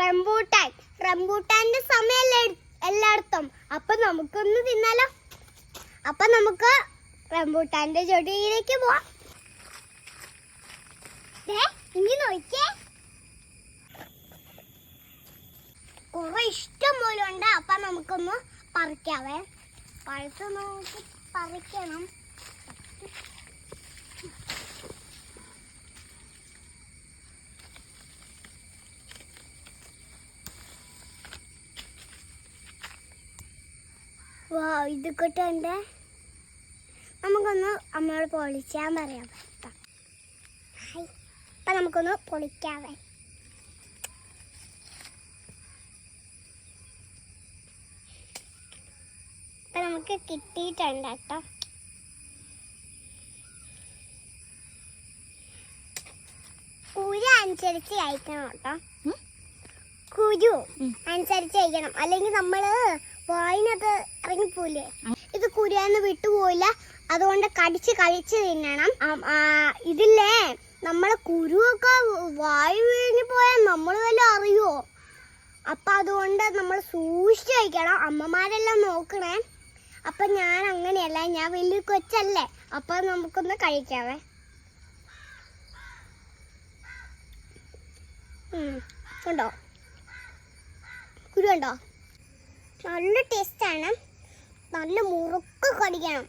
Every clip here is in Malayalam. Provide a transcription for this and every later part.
റംബൂട്ടാൻ റംബൂട്ടാന്റെ സമയല്ലേ എല്ലായിടത്തും. അപ്പൊ നമുക്കൊന്ന് തിന്നാലോ. അപ്പൊ നമുക്ക് റംബൂട്ടാന്റെ ചെടിയിലേക്ക് പോവാം. ഇനി നോക്കിയേ, കുറെ ഇഷ്ടം പോലെ ഉണ്ട്. അപ്പൊ നമുക്കൊന്ന് പറിക്കാവേ. പഴുത്ത് നോക്കി പറിക്കണം. ഇത് കിട്ടണ്ടേ, നമുക്കൊന്ന് അമ്മയോട് പൊളിക്കാൻ പറയാം. അപ്പൊ നമുക്കൊന്ന് പൊളിക്കാവേ. അപ്പൊ നമുക്ക് കിട്ടിയിട്ടുണ്ട് കേട്ടോ. കുരു അനുസരിച്ച് കഴിക്കണം കേട്ടോ. കുരു അനുസരിച്ച് കഴിക്കണം, അല്ലെങ്കിൽ നമ്മള് വായിനത് ഇറങ്ങിപ്പോയില്ലേ. ഇത് കുരുന്ന് വിട്ടുപോയില്ല, അതുകൊണ്ട് കടിച്ച് കഴിച്ച് തിന്നണം. ഇതില്ലേ നമ്മളെ കുരുവൊക്കെ വായു വീഞ്ഞു പോയാൽ നമ്മൾ വല്ല അറിയുമോ? അപ്പൊ അതുകൊണ്ട് നമ്മൾ സൂക്ഷിച്ച് കഴിക്കണം. അമ്മമാരെല്ലാം നോക്കണേ. അപ്പൊ ഞാൻ അങ്ങനെയല്ല, ഞാൻ വലിയ കൊച്ചല്ലേ. അപ്പൊ നമുക്കൊന്ന് കഴിക്കാവേ. ഉണ്ടോ കുരു? ഉണ്ടോ? നല്ല ടേസ്റ്റാണ്. നല്ല മുറുക്ക് കടിക്കണം.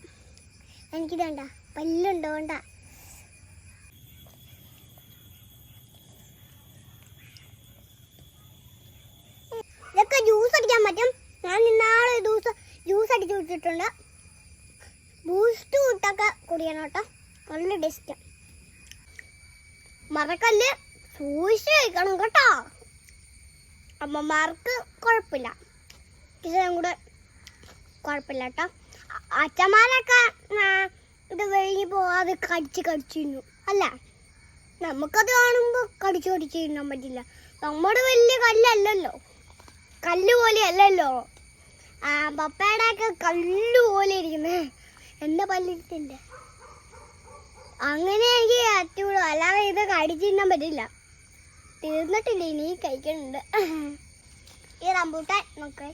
എനിക്കിതണ്ട പല്ലുണ്ടോ? വേണ്ട. ഇതൊക്കെ ജ്യൂസ് അടിക്കാൻ പറ്റും. ഞാൻ ഇന്നാളെ ജ്യൂസ് അടിച്ചു വെച്ചിട്ടുണ്ട്. ബൂസ്റ്റ് കൂട്ടൊക്കെ കുടിക്കണം കേട്ടോ. നല്ല ടേസ്റ്റ്. മറക്കല്ല് സൂക്ഷിച്ച് കഴിക്കണം കേട്ടോ. അമ്മമാർക്ക് കുഴപ്പമില്ല, ഇതും കൂടെ കുഴപ്പമില്ല കേട്ടോ. അച്ഛന്മാരൊക്കെ ഇത് കഴിഞ്ഞ് പോവാതെ കടിച്ചിരുന്നു അല്ല. നമുക്കത് കാണുമ്പോൾ കടിച്ചു തിന്നാൻ പറ്റില്ല. നമ്മുടെ വലിയ കല്ലല്ലല്ലോ, കല്ല് പോലെ അല്ലല്ലോ. പപ്പയുടെ ഒക്കെ കല്ല് പോലെ ഇരിക്കുന്നത് എൻ്റെ പല്ലിട്ടുണ്ട്. അങ്ങനെ എനിക്ക് അറ്റുള്ളൂ, അല്ലാതെ ഇത് കടിച്ചു തിന്നാൻ പറ്റില്ല. തീർന്നിട്ടില്ല, ഇനി കഴിക്കുന്നുണ്ട്. ഈ റംബൂട്ടാൻ നോക്കേ.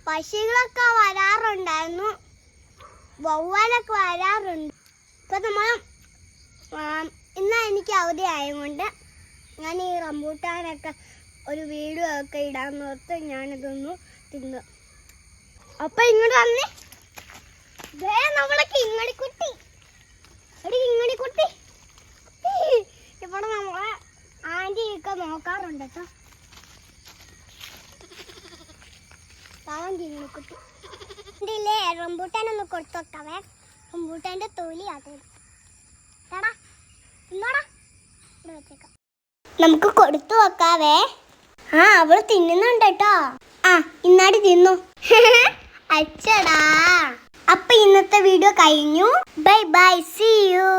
പക്ഷികളൊക്കെ വരാറുണ്ടായിരുന്നു, വവ്വാലൊക്കെ വരാറുണ്ട്. ഇപ്പൊ നമ്മൾ ഇന്ന് എനിക്ക് അവധി ആയതുകൊണ്ട് ഞാൻ ഈ റംബൂട്ടാനൊക്കെ ഒരു വീഡിയോ ഒക്കെ ഇടാൻ ഓർത്ത് ഞാനിതൊന്നു തിന്നു. അപ്പൊ ഇങ്ങോട്ട് വന്നേ, നമ്മളെ കിങ്ങടിക്കുട്ടി. കിങ്ങടിക്കുട്ടി ഇവിടെ നമ്മളെ ആന്റിയൊക്കെ നോക്കാറുണ്ട് കേട്ടോ. പാവം കിങ്ങിണിക്കുട്ടി. ഇതില്ലേ റംബൂട്ടാനൊന്ന് കൊടുത്തു വെക്കാവേ. റംബൂട്ടാൻ്റെ തൊലി അത് വെച്ചേക്കാം. നമുക്ക് കൊടുത്തു വെക്കാവേ. അവള് തിന്നുന്നുണ്ട് കേട്ടോ. ഇന്നാടി തിന്നു. അച്ചടാ. അപ്പൊ ഇന്നത്തെ വീഡിയോ കഴിഞ്ഞു. Bye bye, see U.